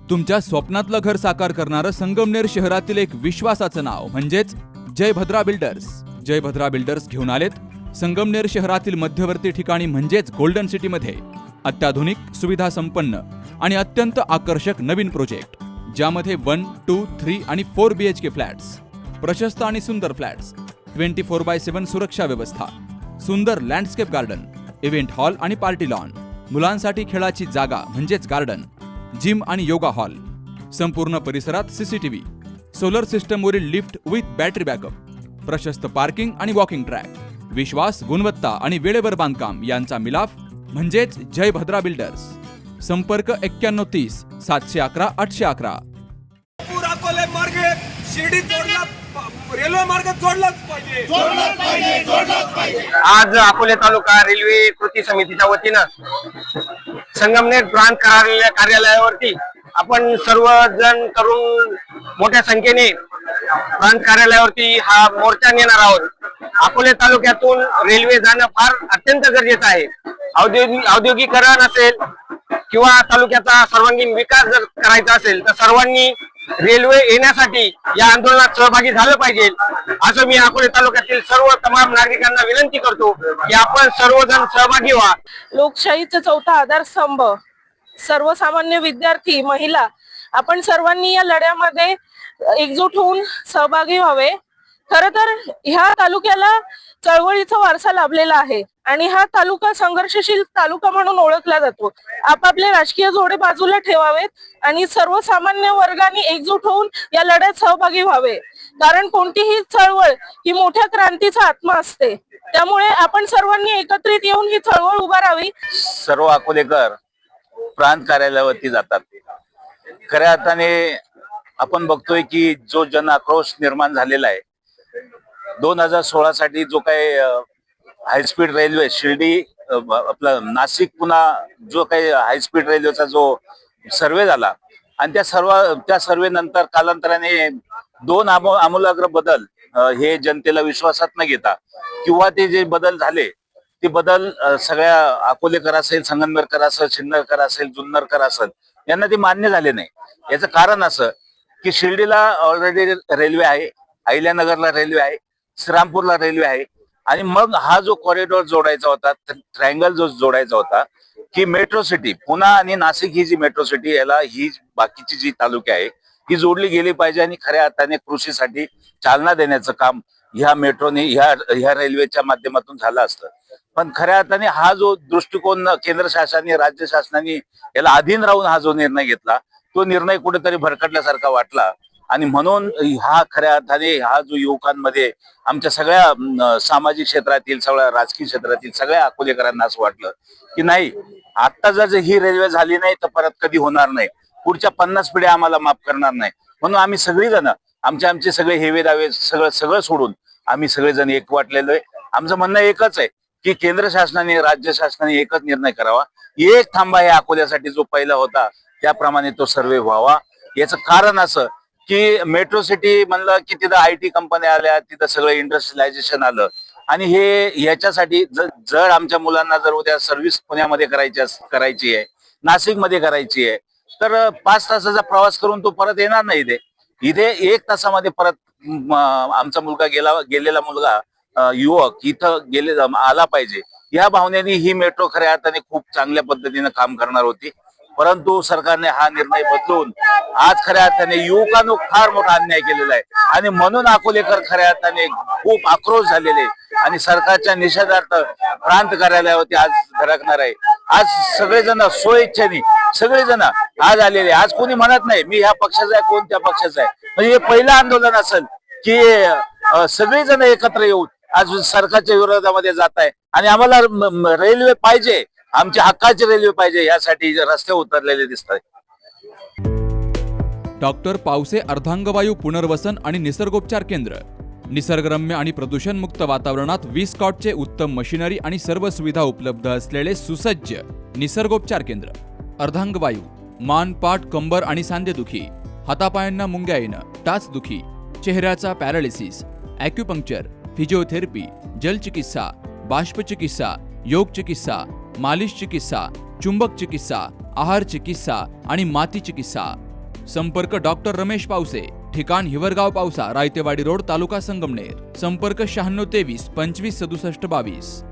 तुमच्या स्वप्नातलं घर साकार करणारं संगमनेर शहरातील एक विश्वासाचं नाव म्हणजेच जय भद्रा बिल्डर्स. जय भद्रा बिल्डर्स घेऊन आलेत संगमनेर शहरातील मध्यवर्ती ठिकाणी म्हणजेच गोल्डन सिटीमध्ये अत्याधुनिक सुविधा संपन्न आणि अत्यंत आकर्षक नवीन प्रोजेक्ट, ज्यामध्ये 1, 2, 3 आणि 4 BHK फ्लॅट्स, प्रशस्त आणि सुंदर फ्लॅट्स, 24/7 सुरक्षा व्यवस्था, सुंदर लँडस्केप गार्डन, इव्हेंट हॉल आणि पार्टी लॉन, मुलांसाठी खेळाची जागा म्हणजेच गार्डन, जिम आणि योगा हॉल, संपूर्ण परिसरात CCTV, सोलर सिस्टमवरील लिफ्ट विथ बॅटरी बॅकअप, प्रशस्त पार्किंग आणि वॉकिंग ट्रॅक, विश्वास, गुणवत्ता आणि वेळेवर बांधकाम यांचा मिलाफ म्हणजेच जय भद्रा बिल्डर्स. संपर्क 9130 711 811. अकोले मार्गे शिर्डी जोडला, रेल्वे मार्ग जोडलाच पाहिजे. आज अकोले तालुका रेल्वे कृती समितीच्या वतीनं संगमनेर प्रांत कार्यालयावरती आपण सर्वजण करून मोठ्या संख्येने प्रांत कार्यालयावरती हा मोर्चा नेणार आहोत. अकोले तालुक्यातून रेल्वे जाणं फार अत्यंत गरजेचं आहे. औद्योगिकरण असेल किंवा तालुक्याचा सर्वांगीण विकास जर करायचा असेल तर सर्वांनी रेल्वे येण्यासाठी या आंदोलनात सहभागी झालं पाहिजे, असं मी अकोले तालुक्यातील सर्व तमाम नागरिकांना विनंती करतो की आपण सर्वजण सहभागी व्हा. लोकशाहीचा चौथा आधारस्तंभ, सर्वसामान्य विद्यार्थी, महिला, आपण सर्वांनी या लढ्यामध्ये एकजूट होऊन सहभागी व्हावे. खरं तर ह्या तालुक्याला चळवळीचा वारसा लाभलेला आहे आणि हा तालुका संघर्षशील तालुका म्हणून ओळखला जातो. आपापले राजकीय जोडे बाजूला ठेवावेत आणि सर्वसामान्य वर्गाने एकजूट होऊन या लढ्यात सहभागी व्हावे, कारण कोणतीही चळवळ ही मोठ्या क्रांतीचा आत्मा असते. त्यामुळे आपण सर्वांनी एकत्रित येऊन ही चळवळ उभारावी. सर्व अकोलेकर प्रांत कार्यालयावरती जातात. खऱ्या अर्थाने आपण बघतोय की जो जन आक्रोश निर्माण झालेला आहे 2016 साठी, जो काही हायस्पीड रेल्वे शिर्डी आपलं नाशिक पुन्हा जो काही हायस्पीड रेल्वेचा जो सर्वे झाला आणि त्या सर्वे नंतर कालांतराने 2 आमूलाग्र बदल हे जनतेला विश्वासात न घेता किंवा ते जे बदल झाले ते बदल सगळ्या अकोलेकर असेल, संगमनेरकर असेल, सिन्नरकर असेल, जुन्नरकर असेल यांना ते मान्य झाले नाही. याचं कारण असं की शिर्डीला ऑलरेडी रेल्वे आहे, अहिल्यानगरला रेल्वे आहे, श्रीरामपूरला रेल्वे आहे आणि मग हा जो कॉरिडॉर जोडायचा होता, ट्रायंगल जो जोडायचा होता की मेट्रो सिटी पुणे आणि नाशिक ही जी मेट्रो सिटी याला ही बाकीची जी तालुके आहे ही जोडली गेली पाहिजे आणि खऱ्या अर्थाने कृषीसाठी चालना देण्याचं काम ह्या मेट्रोने ह्या रेल्वेच्या माध्यमातून झालं असतं. पण खऱ्या अर्थाने हा जो दृष्टिकोन केंद्र शासनाने, राज्य शासनाने याला अधीन राहून हा जो निर्णय घेतला तो निर्णय कुठेतरी भरकटल्यासारखा वाटला आणि म्हणून हा खऱ्या अर्थाने हा जो युवकांमध्ये, आमच्या सगळ्या सामाजिक क्षेत्रातील, सगळ्या राजकीय क्षेत्रातील सगळ्या अकोलेकरांना असं वाटलं की नाही, आता जर ही रेल्वे झाली नाही तर परत कधी होणार नाही, पुढच्या 50 पिढ्या आम्हाला माफ करणार नाही. म्हणून आम्ही सगळीजण आमचे सगळे हेवे दावे सगळं सोडून आम्ही सगळेजण एक वाटलेलो आहे. आमचं म्हणणं एकच आहे की केंद्र शासनाने, राज्य शासनाने एकच निर्णय करावा. एक थांबा या अकोल्यासाठी जो पहिला होता त्याप्रमाणे तो सर्वे व्हावा. याचं कारण असं की मेट्रो सिटी म्हणलं की तिथं IT कंपन्या आल्या, तिथं सगळं इंडस्ट्रियलायझेशन आलं आणि ह्याच्यासाठी जर आमच्या मुलांना जर उद्या सर्व्हिस पुण्यामध्ये करायची आहे, नाशिकमध्ये करायची आहे तर 5 तासाचा प्रवास करून तो परत येणार नाही. इथे 1 तासामध्ये परत आमचा मुलगा गेलेला मुलगा, युवक इथं आला पाहिजे. या भावनेने ही मेट्रो खऱ्या अर्थाने खूप चांगल्या पद्धतीने काम करणार होती, परंतु सरकारने हा निर्णय बदलून आज खऱ्या अर्थाने युवकांनो फार मोठा अन्याय केलेला आहे आणि म्हणून अकोलेकर खऱ्या अर्थाने खूप आक्रोश झालेले आणि सरकारच्या निषेधार्थ प्रांत कार्यालयावरती आज धडकणार आहे. आज सगळेजण स्वइच्छेने सगळेजण आज आलेले. आज कोणी म्हणत नाही मी ह्या पक्षाचा आहे, कोण त्या पक्षाचा आहे. म्हणजे हे पहिलं आंदोलन असेल की सगळेजण एकत्र येऊन आज सरकारच्या विरोधामध्ये जात आहे आणि आम्हाला रेल्वे पाहिजे, आमच्या हक्काची रेल्वे पाहिजे, यासाठी रस्ते उतरलेले दिसतात. डॉक्टर पावसे अर्धांगवायू पुनर्वसन आणि निसर्गोपचार केंद्र. निसर्गरम्य आणि प्रदूषणमुक्त वातावरणात 20 कॉटचे उत्तम मशिनरी आणि सर्व सुविधा उपलब्ध असलेले सुसज्ज निसर्गोपचार केंद्र. अर्धांगवायू, मान, पाठ, कंबर आणि सांधेदुखी, हातापायांना मुंग्या येणं, टाचदुखी, चेहऱ्याचा पॅरालिसिस, ॲक्युपंक्चर, फिजिओथेरपी, जलचिकित्सा, बाष्पचिकित्सा, योग चिकित्सा, मालिश चिकित्सा, चुंबक चिकित्सा, आहार चिकित्सा आणि माती चिकित्सा. संपर्क डॉक्टर रमेश पावसे, ठिकाण हिवरगाव पावसा, रायतेवाडी रोड, तालुका संगमनेर. संपर्क 9623 25 67 22.